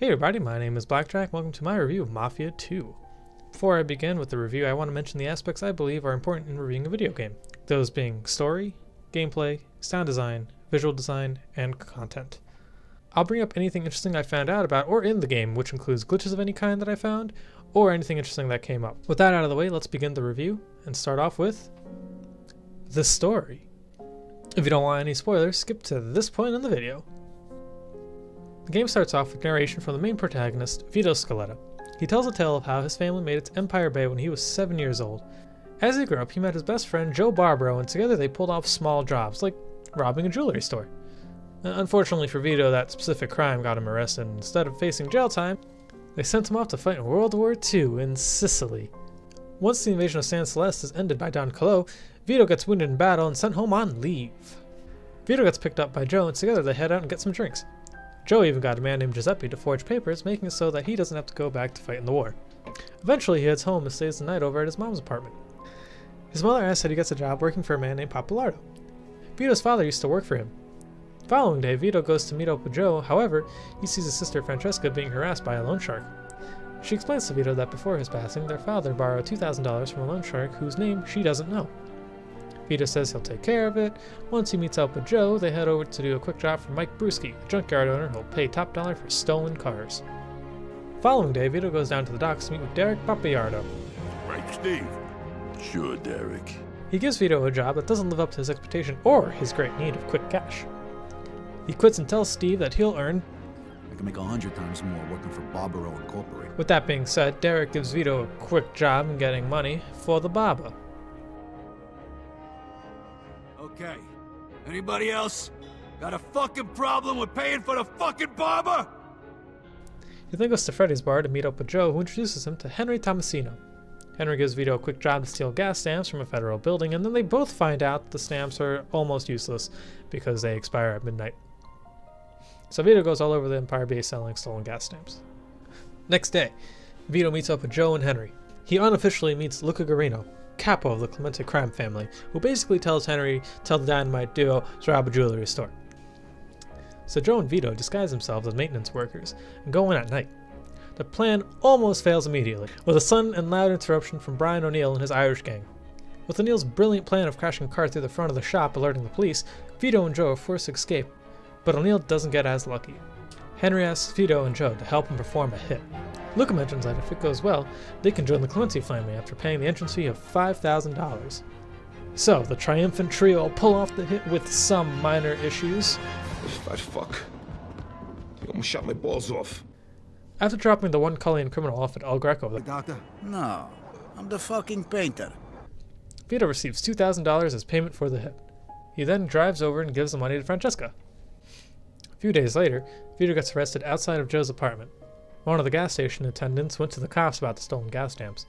Hey everybody, my name is BlakJak. Welcome to my review of Mafia 2. Before I begin with the review, I want to mention the aspects I believe are important in reviewing a video game. Those being story, gameplay, sound design, visual design, and content. I'll bring up anything interesting I found out about or in the game, which includes glitches of any kind that I found, or anything interesting that came up. With that out of the way, let's begin the review and start off with the story. If you don't want any spoilers, skip to this point in the video. The game starts off with narration from the main protagonist, Vito Scaletta. He tells a tale of how his family made it to Empire Bay when he was 7 years old. As he grew up, he met his best friend Joe Barbaro, and together they pulled off small jobs, like robbing a jewelry store. Unfortunately for Vito, that specific crime got him arrested, and instead of facing jail time, they sent him off to fight in World War II in Sicily. Once the invasion of San Celeste is ended by Don Calo, Vito gets wounded in battle and sent home on leave. Vito gets picked up by Joe, and together they head out and get some drinks. Joe even got a man named Giuseppe to forge papers, making it so that he doesn't have to go back to fight in the war. Eventually he heads home and stays the night over at his mom's apartment. His mother asks that he gets a job working for a man named Papalardo. Vito's father used to work for him. The following day, Vito goes to meet up with Joe. However, he sees his sister Francesca being harassed by a loan shark. She explains to Vito that before his passing, their father borrowed $2,000 from a loan shark whose name she doesn't know. Vito says he'll take care of it. Once he meets up with Joe, they head over to do a quick job for Mike Brewski, a junkyard owner who'll pay top dollar for stolen cars. Following day, Vito goes down to the docks to meet with Derek Papalardo. Right, Steve? Sure, Derek. He gives Vito a job that doesn't live up to his expectation or his great need of quick cash. He quits and tells Steve that he'll earn I can make 100 times more working for Barbaro Incorporated. With that being said, Derek gives Vito a quick job in getting money for the barber. Okay. Anybody else? Got a fucking problem with paying for the fucking barber? He then goes to Freddy's bar to meet up with Joe, who introduces him to Henry Tomasino. Henry gives Vito a quick job to steal gas stamps from a federal building, and then they both find out the stamps are almost useless because they expire at midnight. So Vito goes all over the Empire Bay selling stolen gas stamps. Next day, Vito meets up with Joe and Henry. He unofficially meets Luca Guarino, capo of the Clemente crime family, who basically tells Henry tell the dynamite duo to rob a jewelry store. So Joe and Vito disguise themselves as maintenance workers and go in at night. The plan almost fails immediately, with a sudden and loud interruption from Brian O'Neill and his Irish gang. With O'Neill's brilliant plan of crashing a car through the front of the shop alerting the police, Vito and Joe are forced to escape, but O'Neill doesn't get as lucky. Henry asks Vito and Joe to help him perform a hit. Luca mentions that if it goes well, they can join the Clemente family after paying the entrance fee of $5,000. So, the triumphant trio pull off the hit with some minor issues. This fat fuck. He almost shot my balls off. After dropping the one Cullian criminal off at El Greco, The doctor? No, I'm the fucking painter. Vito receives $2,000 as payment for the hit. He then drives over and gives the money to Francesca. A few days later, Vito gets arrested outside of Joe's apartment. One of the gas station attendants went to the cops about the stolen gas stamps.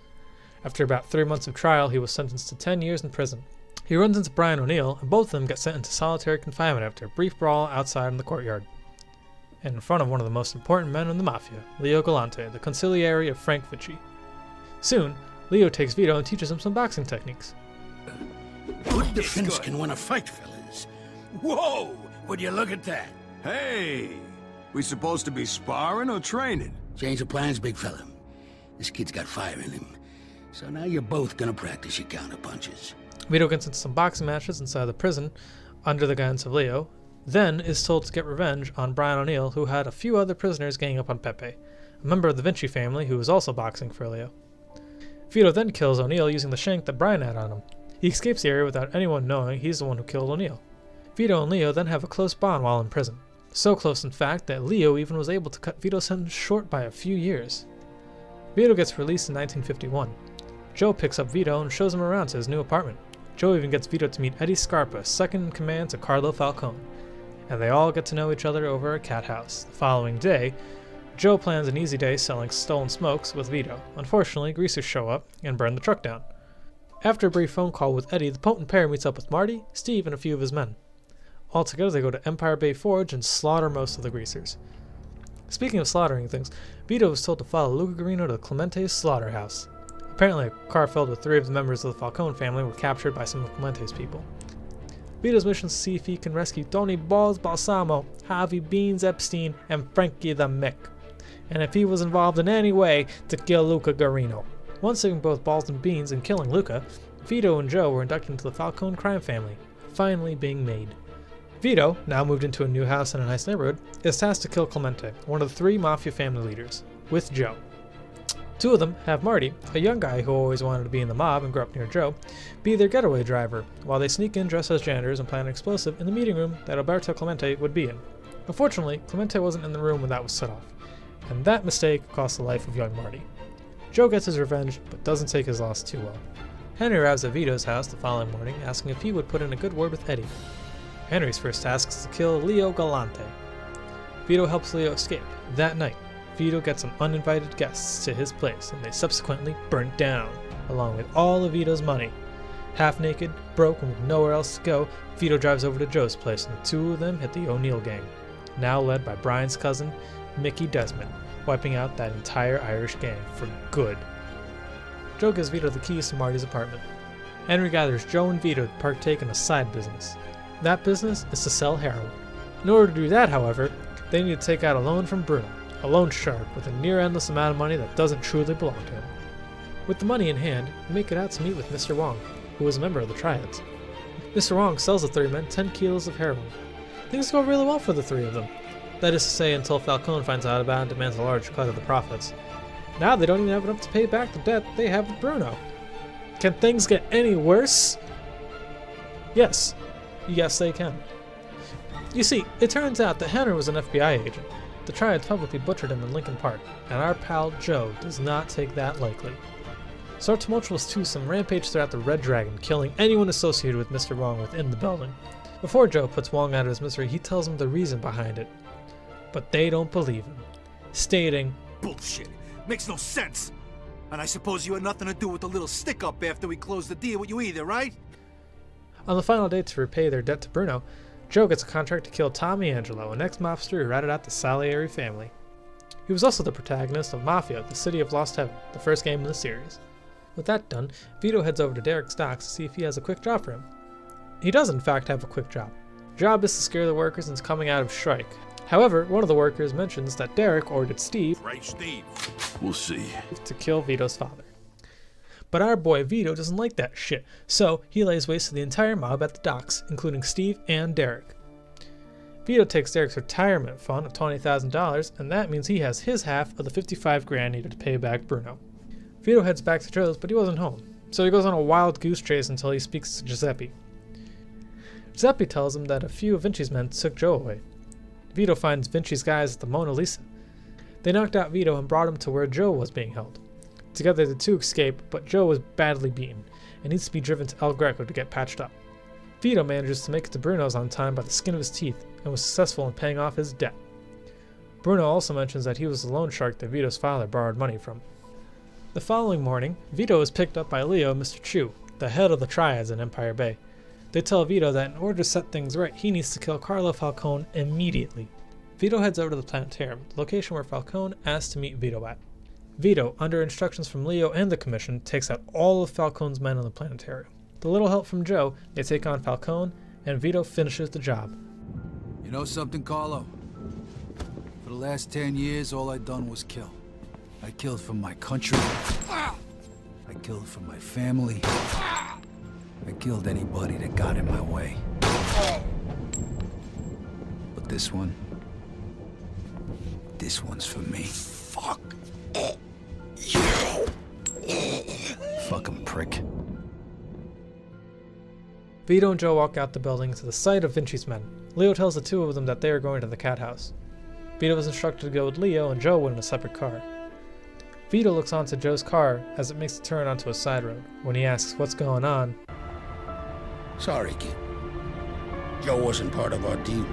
After about 3 months of trial, he was sentenced to 10 years in prison. He runs into Brian O'Neill, and both of them get sent into solitary confinement after a brief brawl outside in the courtyard. And in front of one of the most important men in the Mafia, Leo Galante, the consigliere of Frank Vici. Soon, Leo takes Vito and teaches him some boxing techniques. Good defense can win a fight, fellas. Whoa! Would you look at that? Hey! We supposed to be sparring or training? Change of plans, big fella. This kid's got fire in him. So now you're both gonna practice your counter punches. Vito gets into some boxing matches inside the prison, under the guidance of Leo, then is told to get revenge on Brian O'Neill, who had a few other prisoners ganging up on Pepe, a member of the Vinci family who was also boxing for Leo. Vito then kills O'Neill using the shank that Brian had on him. He escapes the area without anyone knowing he's the one who killed O'Neill. Vito and Leo then have a close bond while in prison. So close, in fact, that Leo even was able to cut Vito's sentence short by a few years. Vito gets released in 1951. Joe picks up Vito and shows him around to his new apartment. Joe even gets Vito to meet Eddie Scarpa, second in command to Carlo Falcone, and they all get to know each other over a cat house. The following day, Joe plans an easy day selling stolen smokes with Vito. Unfortunately, greasers show up and burn the truck down. After a brief phone call with Eddie, the potent pair meets up with Marty, Steve, and a few of his men. Altogether, they go to Empire Bay Forge and slaughter most of the greasers. Speaking of slaughtering things, Vito was told to follow Luca Guarino to Clemente's slaughterhouse. Apparently, a car filled with 3 of the members of the Falcone family were captured by some of Clemente's people. Vito's mission is to see if he can rescue Tony Balls Balsamo, Javi Beans Epstein, and Frankie the Mick. and if he was involved in any way, to kill Luca Guarino. Once saving both balls and beans and killing Luca, Vito and Joe were inducted into the Falcone crime family, finally being made. Vito, now moved into a new house in a nice neighborhood, is tasked to kill Clemente, one of the 3 Mafia family leaders, with Joe. 2 of them have Marty, a young guy who always wanted to be in the mob and grew up near Joe, be their getaway driver, while they sneak in dressed as janitors and plant an explosive in the meeting room that Alberto Clemente would be in. Unfortunately, Clemente wasn't in the room when that was set off, and that mistake cost the life of young Marty. Joe gets his revenge, but doesn't take his loss too well. Henry arrives at Vito's house the following morning, asking if he would put in a good word with Eddie. Henry's first task is to kill Leo Galante. Vito helps Leo escape. That night, Vito gets some uninvited guests to his place, and they subsequently burnt down, along with all of Vito's money. Half naked, broke, and with nowhere else to go, Vito drives over to Joe's place, and the 2 of them hit the O'Neill gang, now led by Brian's cousin, Mickey Desmond, wiping out that entire Irish gang for good. Joe gives Vito the keys to Marty's apartment. Henry gathers Joe and Vito to partake in a side business. That business is to sell heroin. In order to do that, however, they need to take out a loan from Bruno, a loan shark with a near-endless amount of money that doesn't truly belong to him. With the money in hand, they make it out to meet with Mr. Wong, who is a member of the Triads. Mr. Wong sells the 3 men 10 kilos of heroin. Things go really well for the 3 of them. That is to say, until Falcone finds out about it and demands a large cut of the profits. Now they don't even have enough to pay back the debt they have with Bruno. Can things get any worse? Yes. Yes, they can. You see, it turns out that Henry was an FBI agent. The Triads publicly butchered him in Lincoln Park, and our pal Joe does not take that lightly. So our tumultuous twosome rampage throughout the Red Dragon, killing anyone associated with Mr. Wong within the building. Before Joe puts Wong out of his misery, he tells them the reason behind it. But they don't believe him, stating, Bullshit. Makes no sense. And I suppose you had nothing to do with the little stick-up after we closed the deal with you either, right? On the final day to repay their debt to Bruno, Joe gets a contract to kill Tommy Angelo, an ex-mobster who ratted out the Salieri family. He was also the protagonist of Mafia, the City of Lost Heaven, the first game in the series. With that done, Vito heads over to Derek's docks to see if he has a quick job for him. He does in fact have a quick job. The job is to scare the workers into coming out of strike. However, one of the workers mentions that Derek ordered Steve, Right, Steve? We'll see. to kill Vito's father. But our boy Vito doesn't like that shit, so he lays waste to the entire mob at the docks, including Steve and Derek. Vito takes Derek's retirement fund of $20,000, and that means he has his half of the $55,000 needed to pay back Bruno. Vito heads back to Joe's, but he wasn't home, so he goes on a wild goose chase until he speaks to Giuseppe. Giuseppe tells him that a few of Vinci's men took Joe away. Vito finds Vinci's guys at the Mona Lisa. They knocked out Vito and brought him to where Joe was being held. Together the 2 escape, but Joe was badly beaten and needs to be driven to El Greco to get patched up. Vito manages to make it to Bruno's on time by the skin of his teeth and was successful in paying off his debt. Bruno also mentions that he was the loan shark that Vito's father borrowed money from. The following morning, Vito is picked up by Leo and Mr. Chu, the head of the Triads in Empire Bay. They tell Vito that in order to set things right, he needs to kill Carlo Falcone immediately. Vito heads over to the planetarium, the location where Falcone asked to meet Vito at. Vito, under instructions from Leo and the Commission, takes out all of Falcone's men on the planetarium. With a little help from Joe, they take on Falcone, and Vito finishes the job. You know something, Carlo? For the last 10 years, all I done was kill. I killed for my country. I killed for my family. I killed anybody that got in my way. But this one's for me. Fuck you. Fucking prick. Vito and Joe walk out the building to the site of Vinci's men. Leo tells the 2 of them that they are going to the cat house. Vito is instructed to go with Leo, and Joe went in a separate car. Vito looks onto Joe's car as it makes a turn onto a side road. When he asks what's going on, Sorry, kid. Joe wasn't part of our deal.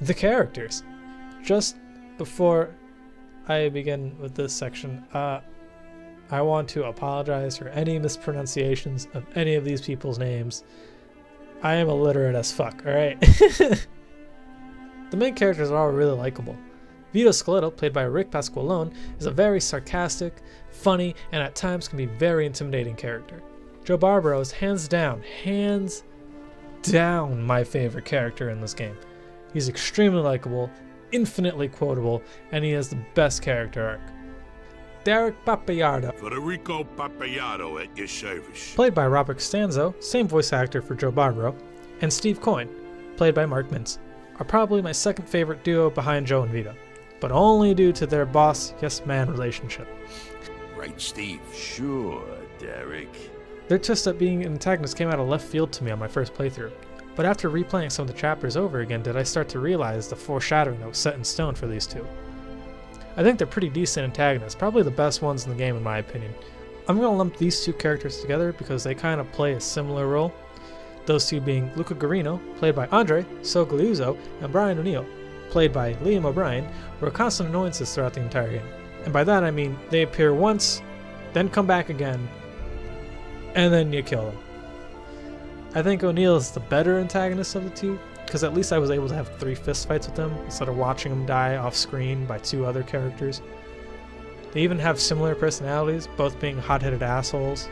The characters. Just before I begin with this section, I want to apologize for any mispronunciations of any of these people's names. I am illiterate as fuck, alright? The main characters are all really likable. Vito Scaleto, played by Rick Pasqualone, is a very sarcastic, funny, and at times can be very intimidating character. Joe Barbaro is hands down my favorite character in this game. He's extremely likable, infinitely quotable, and he has the best character arc. Derek Pappalardo, Federico Pappalardo at your service. played by Robert Stanzo, same voice actor for Joe Barbaro, and Steve Coyne, played by Mark Mintz, are probably my second favorite duo behind Joe and Vito, but only due to their boss-yes-man relationship. Right, Steve? Sure, Derek. Their twist at being an antagonist came out of left field to me on my first playthrough, but after replaying some of the chapters over again did I start to realize the foreshadowing that was set in stone for these two. I think they're pretty decent antagonists, probably the best ones in the game in my opinion. I'm going to lump these two characters together because they kind of play a similar role, those two being Luca Guarino, played by Andre Sogliuzzo, and Brian O'Neill, played by Liam O'Brien, were constant annoyances throughout the entire game. And by that I mean they appear once, then come back again, and then you kill them. I think O'Neill is the better antagonist of the two, because at least I was able to have 3 fistfights with him instead of watching him die off screen by 2 other characters. They even have similar personalities, both being hot-headed assholes.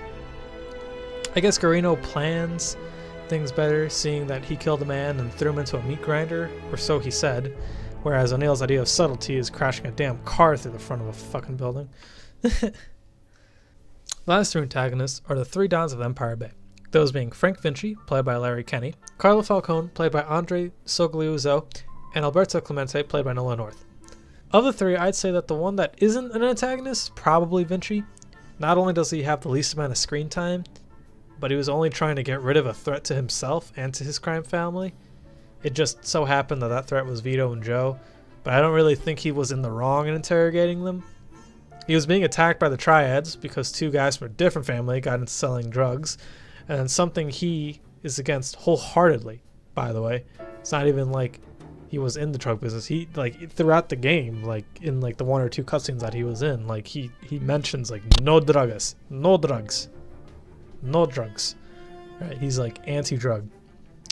I guess Guarino plans things better, seeing that he killed a man and threw him into a meat grinder, or so he said, whereas O'Neill's idea of subtlety is crashing a damn car through the front of a fucking building. The last 3 antagonists are the 3 Dons of Empire Bay, those being Frank Vinci, played by Larry Kenney, Carlo Falcone, played by Andre Sogliuzzo, and Alberto Clemente, played by Nolan North. Of the 3, I'd say that the one that isn't an antagonist is probably Vinci. Not only does he have the least amount of screen time, but he was only trying to get rid of a threat to himself and to his crime family. It just so happened that that threat was Vito and Joe, but I don't really think he was in the wrong in interrogating them. He was being attacked by the Triads because 2 guys from a different family got into selling drugs, and something he is against wholeheartedly, by the way. It's not even like he was in the drug business. He, like, throughout the game, like, in, like, the 1 or 2 cutscenes that he was in, like, he mentions, like, no drugs, no drugs, no drugs. Right? He's, like, anti-drug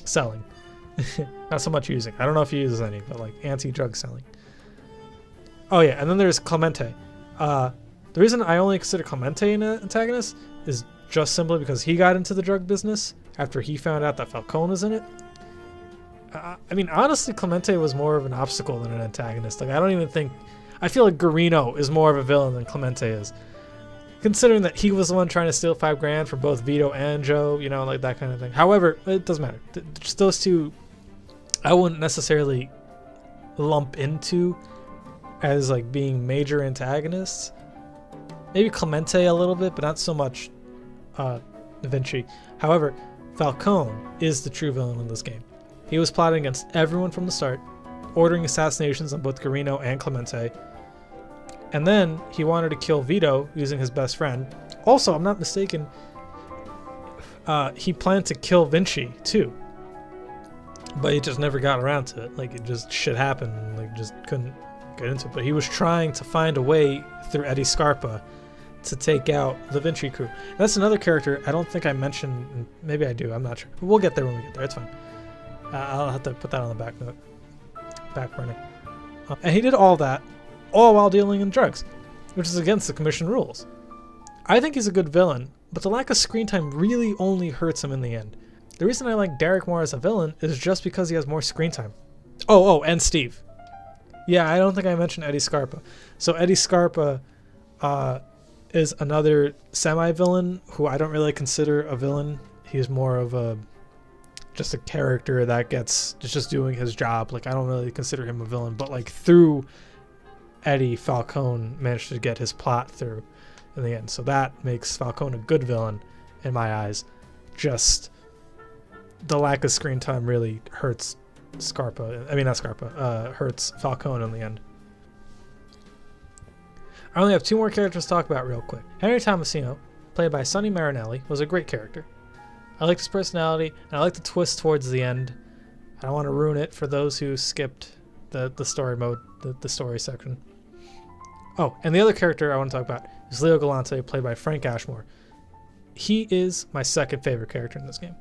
selling. Not so much using. I don't know if he uses any, but, like, anti-drug selling. Oh, yeah, and then there's Clemente. The reason I only consider Clemente an antagonist is just simply because he got into the drug business after he found out that Falcone was in it. I mean, honestly, Clemente was more of an obstacle than an antagonist. Like, I don't even think... I feel like Guarino is more of a villain than Clemente is. Considering that he was the one trying to steal $5 grand from both Vito and Joe, you know, like that kind of thing. However, it doesn't matter. Just those two, I wouldn't necessarily lump into as, like, being major antagonists. Maybe Clemente a little bit, but not so much Vinci. However, Falcone is the true villain in this game. He was plotting against everyone from the start, ordering assassinations on both Guarino and Clemente, and then he wanted to kill Vito using his best friend. Also, I'm not mistaken, he planned to kill Vinci too, but he just never got around to it. Like, it just shit happened, and, like, just couldn't get into it. But he was trying to find a way through Eddie Scarpa to take out the Vinci crew. And that's another character I don't think I mentioned. Maybe I do, I'm not sure. We'll get there when we get there, it's fine. I'll have to put that on the back burner. And he did all that, all while dealing in drugs, which is against the commission rules. I think he's a good villain, but the lack of screen time really only hurts him in the end. The reason I like Derek more as a villain is just because he has more screen time. Oh, and Steve. Yeah, I don't think I mentioned Eddie Scarpa. So Eddie Scarpa is another semi-villain who I don't really consider a villain. He's more of just a character that gets just doing his job. Like, I don't really consider him a villain, but, like, through Eddie, Falcone managed to get his plot through in the end. So that makes Falcone a good villain in my eyes. Just the lack of screen time really hurts Scarpa. I mean, not Scarpa. Hurts Falcone in the end. I only have 2 more characters to talk about real quick. Henry Tomasino, played by Sonny Marinelli, was a great character. I liked his personality, and I liked the twist towards the end. I don't want to ruin it for those who skipped the story mode, the story section. Oh, and the other character I want to talk about is Leo Galante, played by Frank Ashmore. He is my second favorite character in this game.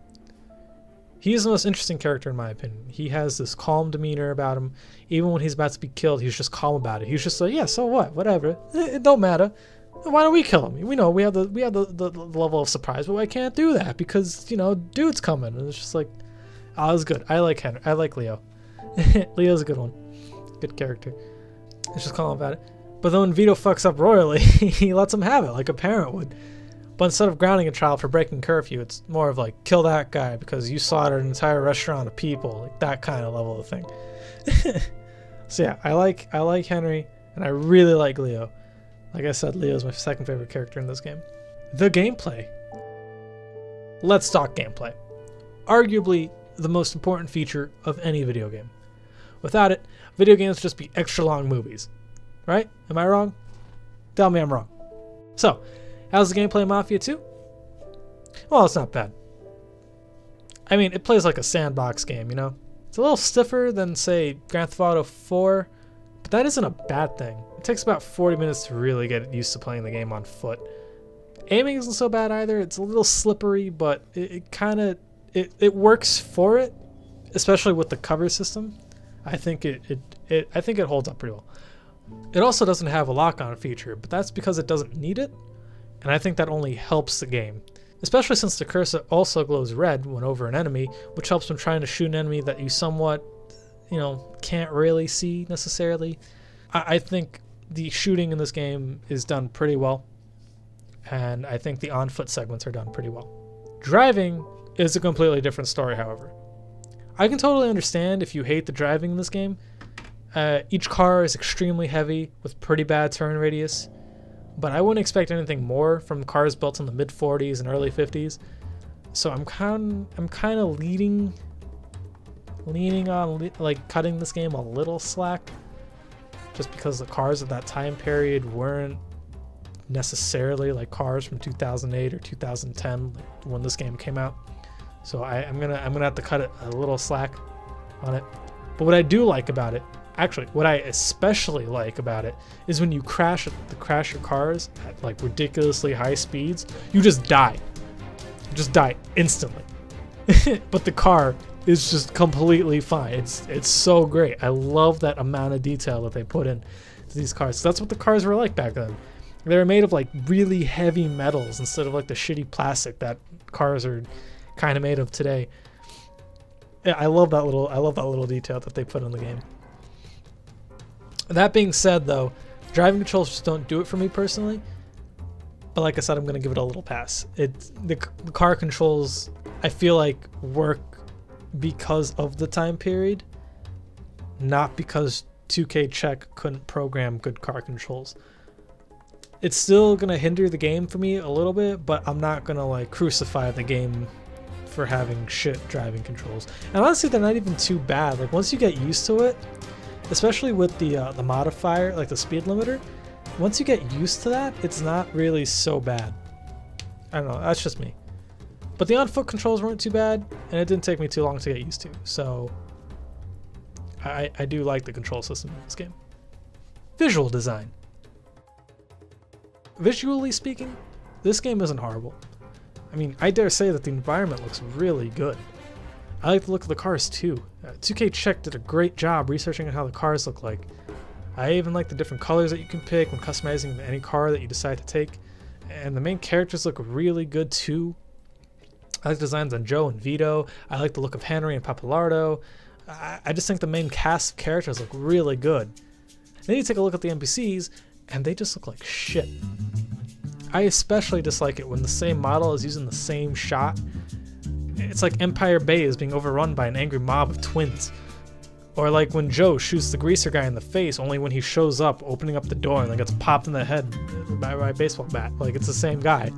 He is the most interesting character in my opinion. He has this calm demeanor about him. Even when he's about to be killed, he's just calm about it. He's just like, yeah, so what? Whatever. It don't matter. Why don't we kill him? We know we have the level of surprise, but I can't do that because, you know, dude's coming. And it's just like, oh, it was good. I like Henry. I like Leo. Leo's a good one. Good character. It's just calm about it. But then when Vito fucks up royally, he lets him have it like a parent would. But instead of grounding a child for breaking curfew, it's more of like, kill that guy because you slaughtered an entire restaurant of people, like that kind of level of thing. So yeah, I like Henry, and I really like Leo. Like I said, Leo is my second favorite character in this game. The gameplay. Let's talk gameplay. Arguably the most important feature of any video game. Without it, video games would just be extra long movies. Right? Am I wrong? Tell me I'm wrong. So, how's the gameplay in Mafia 2? Well, it's not bad. I mean, it plays like a sandbox game, you know? It's a little stiffer than, say, Grand Theft Auto 4, but that isn't a bad thing. It takes about 40 minutes to really get used to playing the game on foot. Aiming isn't so bad either. It's a little slippery, but it kind of works for it, especially with the cover system. I think it holds up pretty well. It also doesn't have a lock-on feature, but that's because it doesn't need it, and I think that only helps the game, especially since the cursor also glows red when over an enemy, which helps when trying to shoot an enemy that you somewhat, you know, can't really see necessarily. I think the shooting in this game is done pretty well, and I think the on-foot segments are done pretty well. Driving is a completely different story, however. I can totally understand if you hate the driving in this game. Each car is extremely heavy with pretty bad turn radius, but I wouldn't expect anything more from cars built in the mid 40s and early 50s. So I'm kind of leaning on like cutting this game a little slack, just because the cars of that time period weren't necessarily like cars from 2008 or 2010 when this game came out. So I'm gonna have to cut it a little slack on it. But what I do like about it, actually, what I especially like about it is when you crash your cars at like ridiculously high speeds, you just die. You just die instantly. But the car is just completely fine. It's so great. I love that amount of detail that they put in to these cars. So that's what the cars were like back then. They were made of like really heavy metals instead of like the shitty plastic that cars are kind of made of today. Yeah, I love that little detail that they put in the game. That being said, though, driving controls just don't do it for me personally. But like I said, I'm going to give it a little pass. The car controls, I feel like, work because of the time period, not because 2K Czech couldn't program good car controls. It's still going to hinder the game for me a little bit, but I'm not going to like crucify the game for having shit driving controls. And honestly, they're not even too bad. Like once you get used to it, especially with the modifier, like the speed limiter, once you get used to that, it's not really so bad. I don't know, that's just me. But the on-foot controls weren't too bad, and it didn't take me too long to get used to. So I do like the control system in this game. Visual design. Visually speaking, this game isn't horrible. I mean, I dare say that the environment looks really good. I like the look of the cars too. 2K Czech did a great job researching how the cars look like. I even like the different colors that you can pick when customizing any car that you decide to take. And the main characters look really good too. I like designs on Joe and Vito. I like the look of Henry and Pappalardo. I just think the main cast of characters look really good. Then you take a look at the NPCs, and they just look like shit. I especially dislike it when the same model is using the same shot. It's like Empire Bay is being overrun by an angry mob of twins. Or like when Joe shoots the greaser guy in the face, only when he shows up opening up the door and then gets popped in the head by a baseball bat. Like it's the same guy.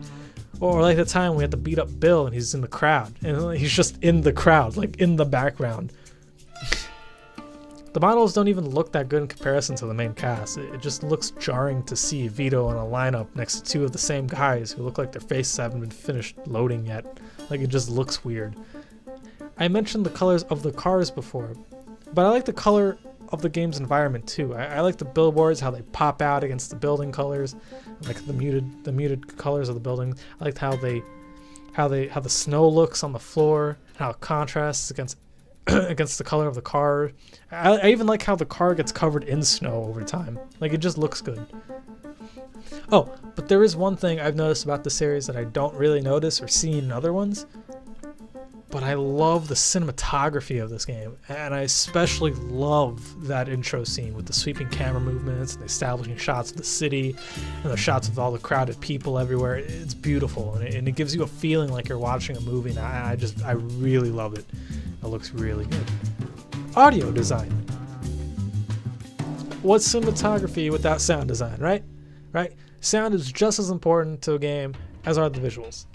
Or like the time we had to beat up Bill and he's in the crowd. And he's just in the crowd, like in the background. The models don't even look that good in comparison to the main cast. It just looks jarring to see Vito in a lineup next to two of the same guys who look like their faces haven't been finished loading yet. Like it just looks weird. I mentioned the colors of the cars before, but I like the color of the game's environment too. I like the billboards, how they pop out against the building colors, like the muted colors of the buildings. I liked how the snow looks on the floor, and how it contrasts against against the color of the car. I even like how the car gets covered in snow over time. Like, it just looks good. Oh, but there is one thing I've noticed about the series that I don't really notice or see in other ones. But I love the cinematography of this game, and I especially love that intro scene with the sweeping camera movements and the establishing shots of the city and the shots of all the crowded people everywhere. It's beautiful, and it gives you a feeling like you're watching a movie, and I really love it. It looks really good. Audio design. What's cinematography without sound design, right? Right? Sound is just as important to a game as are the visuals.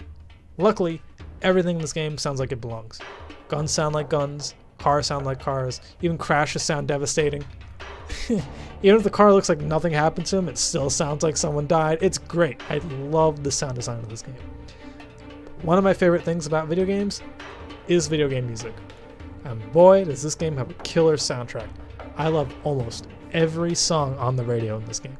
Luckily, everything in this game sounds like it belongs. Guns sound like guns, cars sound like cars, even crashes sound devastating. Even if the car looks like nothing happened to him, it still sounds like someone died. It's great. I love the sound design of this game. One of my favorite things about video games is video game music. And boy, does this game have a killer soundtrack. I love almost every song on the radio in this game.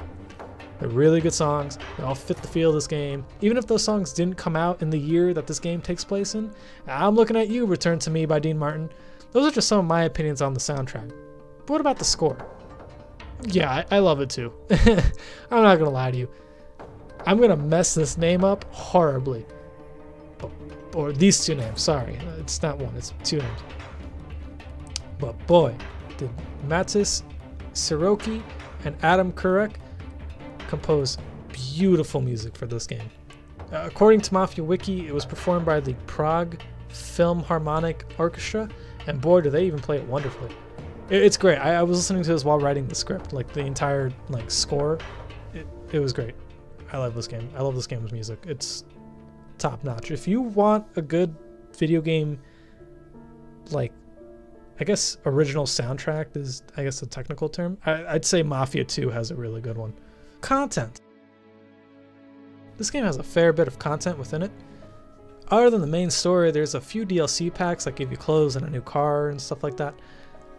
They're really good songs. They all fit the feel of this game. Even if those songs didn't come out in the year that this game takes place in, I'm Looking at You, Return to Me by Dean Martin. Those are just some of my opinions on the soundtrack. But what about the score? Yeah, I love it too. I'm not gonna lie to you. I'm gonna mess this name up horribly. Or these two names, sorry. It's not one, it's two names. But boy, did Matus, Siroky, and Adam Kuruc compose beautiful music for this game. According to Mafia Wiki, it was performed by the Prague FILMharmonic Orchestra, and boy, do they even play it wonderfully. It's great. I was listening to this while writing the script, like the entire score. It was great. I love this game. I love this game's music. It's top notch. If you want a good video game, I guess original soundtrack is, I guess, the technical term. I'd say Mafia 2 has a really good one. Content. This game has a fair bit of content within it. Other than the main story, there's a few DLC packs that give you clothes and a new car and stuff like that.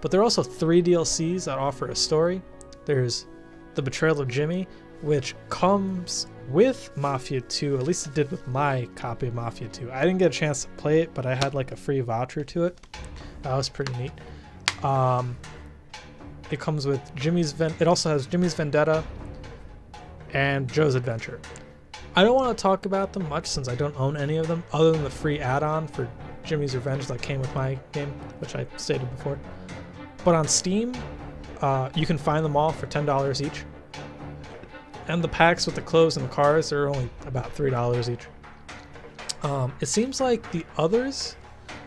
But there are also 3 DLCs that offer a story. There's The Betrayal of Jimmy, which comes with Mafia 2, at least it did with my copy of Mafia 2. I didn't get a chance to play it, but I had a free voucher to it. That was pretty neat. It comes with it also has Jimmy's Vendetta and Joe's Adventure. I don't want to talk about them much since I don't own any of them other than the free add-on for Jimmy's Revenge that came with my game, which I stated before. But on Steam, you can find them all for $10 each. And the packs with the clothes and the cars are only about $3 each. It seems like the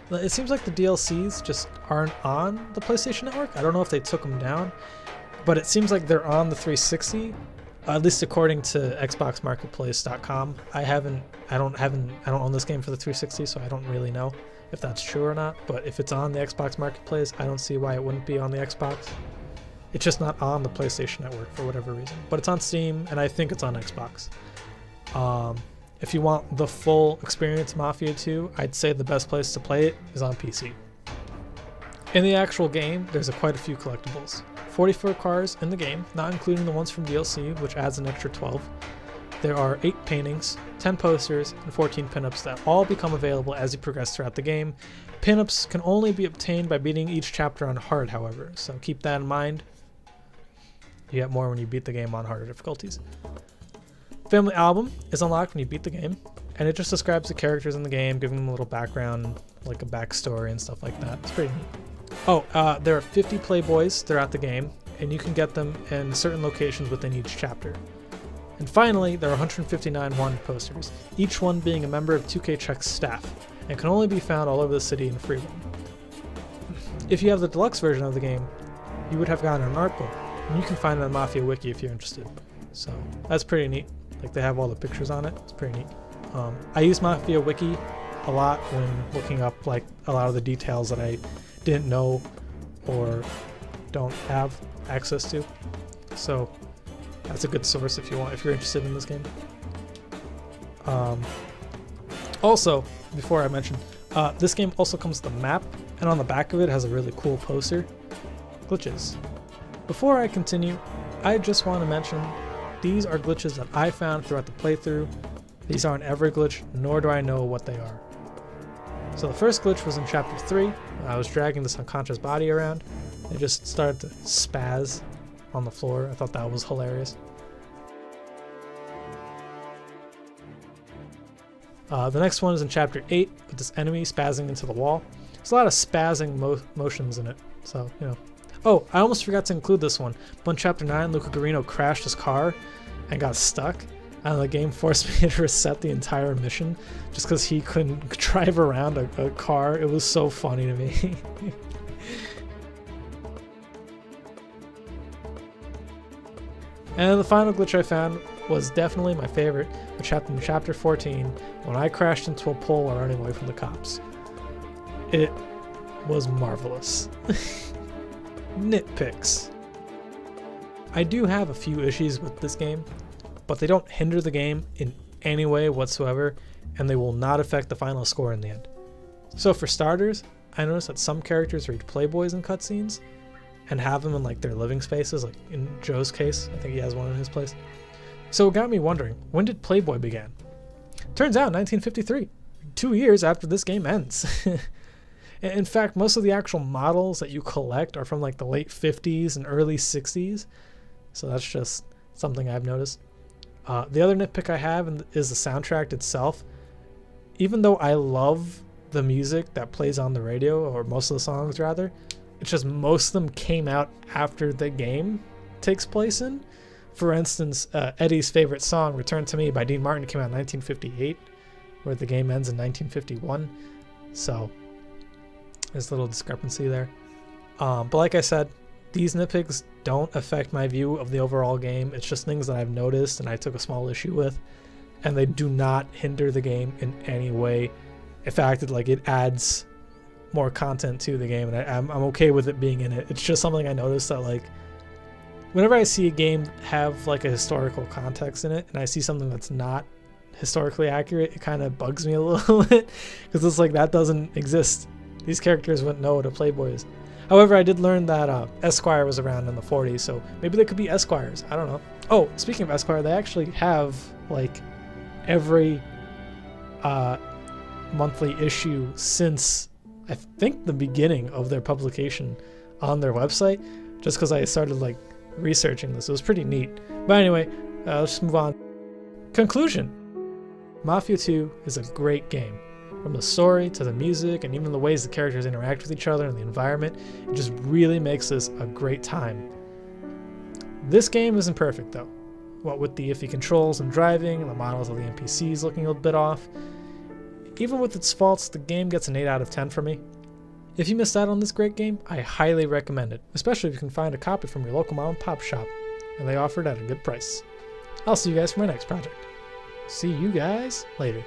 DLCs just aren't on the PlayStation Network. I don't know if they took them down, but it seems like they're on the 360. At least according to XboxMarketplace.com. I don't own this game for the 360, so I don't really know if that's true or not. But if it's on the Xbox Marketplace, I don't see why it wouldn't be on the Xbox. It's just not on the PlayStation Network for whatever reason. But it's on Steam, and I think it's on Xbox. If you want the full experience Mafia 2, I'd say the best place to play it is on PC. In the actual game, there's quite a few collectibles. 44 cars in the game, not including the ones from DLC, which adds an extra 12. There are 8 paintings, 10 posters, and 14 pinups that all become available as you progress throughout the game. Pinups can only be obtained by beating each chapter on hard, however, so keep that in mind. You get more when you beat the game on harder difficulties. Family album is unlocked when you beat the game, and it just describes the characters in the game, giving them a little background, like a backstory and stuff like that. It's pretty neat. Oh, there are 50 Playboys throughout the game, and you can get them in certain locations within each chapter. And finally, there are 159 wanted posters, each one being a member of 2K Czech's staff, and can only be found all over the city in free roam. If you have the deluxe version of the game, you would have gotten an art book, and you can find it on Mafia Wiki if you're interested. So that's pretty neat. They have all the pictures on it. It's pretty neat. I use Mafia Wiki a lot when looking up a lot of the details that I didn't know or don't have access to. So that's a good source if you're interested in this game. Also, before I mention, this game also comes with a map, and on the back of it has a really cool poster. Glitches. Before I continue, I just want to mention these are glitches that I found throughout the playthrough. These aren't every glitch, nor do I know what they are. So the first glitch was in Chapter 3. I was dragging this unconscious body around. It just started to spaz on the floor. I thought that was hilarious. The next one is in Chapter 8 with this enemy spazzing into the wall. There's a lot of spazzing motions in it, so, you know. Oh, I almost forgot to include this one. But in Chapter 9, Luca Guarino crashed his car and got stuck. And the game forced me to reset the entire mission just because he couldn't drive around a car. It was so funny to me. And the final glitch I found was definitely my favorite, which happened in Chapter 14 when I crashed into a pole while running away from the cops. It was marvelous. Nitpicks. I do have a few issues with this game, but they don't hinder the game in any way whatsoever, and they will not affect the final score in the end. So for starters, I noticed that some characters read Playboys in cutscenes and have them in like their living spaces, like in Joe's case. I think he has one in his place. So it got me wondering, when did Playboy begin? Turns out 1953, 2 years after this game ends. In fact, most of the actual models that you collect are from like the late 50s and early 60s. So that's just something I've noticed. The other nitpick I have is the soundtrack itself. Even though I love the music that plays on the radio, or most of the songs rather, it's just most of them came out after the game takes place in. For instance, Eddie's favorite song, Return to Me by Dean Martin, came out in 1958, where the game ends in 1951. So there's a little discrepancy there. But like I said, these nitpicks don't affect my view of the overall game. It's just things that I've noticed and I took a small issue with, and they do not hinder the game in any way. In fact, it adds more content to the game, and I'm okay with it being in it. It's just something I noticed that like whenever I see a game have like a historical context in it and I see something that's not historically accurate, it kind of bugs me a little bit because it's like that doesn't exist. These characters wouldn't know what a Playboy is. However, I did learn that Esquire was around in the 40s, so maybe they could be Esquires. I don't know. Oh, speaking of Esquire, they actually have like every monthly issue since I think the beginning of their publication on their website, just because I started like researching this. It was pretty neat. But anyway, let's just move on. Conclusion. Mafia 2 is a great game. From the story to the music and even the ways the characters interact with each other and the environment, it just really makes this a great time. This game isn't perfect though. What with the iffy controls and driving, and the models of the NPCs looking a bit off. Even with its faults, the game gets an 8 out of 10 for me. If you missed out on this great game, I highly recommend it, especially if you can find a copy from your local mom and pop shop, and they offer it at a good price. I'll see you guys for my next project. See you guys later.